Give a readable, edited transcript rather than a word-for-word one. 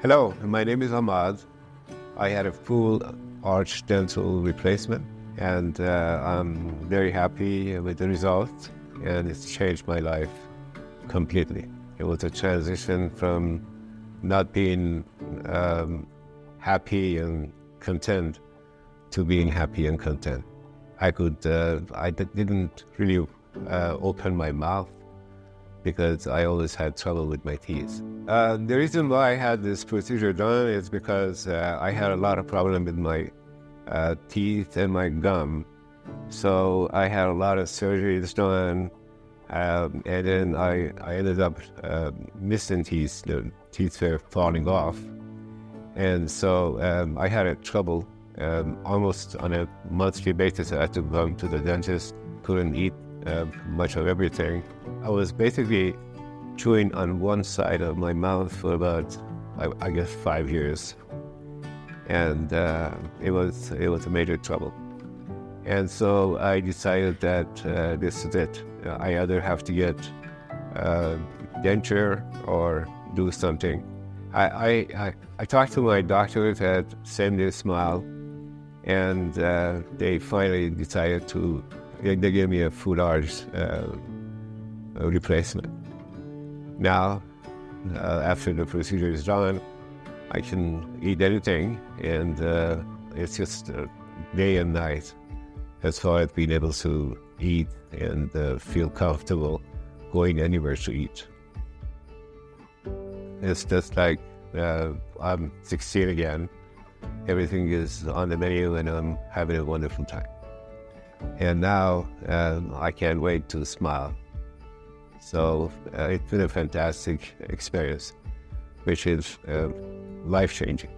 Hello, my name is Ahmad. I had a full arch dental replacement, and I'm very happy with the results, and it's changed my life completely. It was a transition from not being happy and content to being happy and content. I didn't really open my mouth because I always had trouble with my teeth. The reason why I had this procedure done is because I had a lot of problem with my teeth and my gum. So I had a lot of surgeries done, and then I ended up missing teeth. The teeth were falling off. And so I had a trouble almost on a monthly basis. I had to go to the dentist, couldn't eat much of everything. I was basically chewing on one side of my mouth for about, I guess, 5 years, and it was a major trouble. And so I decided that this is it. I either have to get denture or do something. I talked to my doctors at Send a Smile, and they finally decided to. They gave me a full arch replacement. Now, after the procedure is done, I can eat anything, and it's just day and night as far as being able to eat and feel comfortable going anywhere to eat. It's just like I'm 16 again. Everything is on the menu, and I'm having a wonderful time. And now I can't wait to smile. So it's been a fantastic experience, which is life-changing.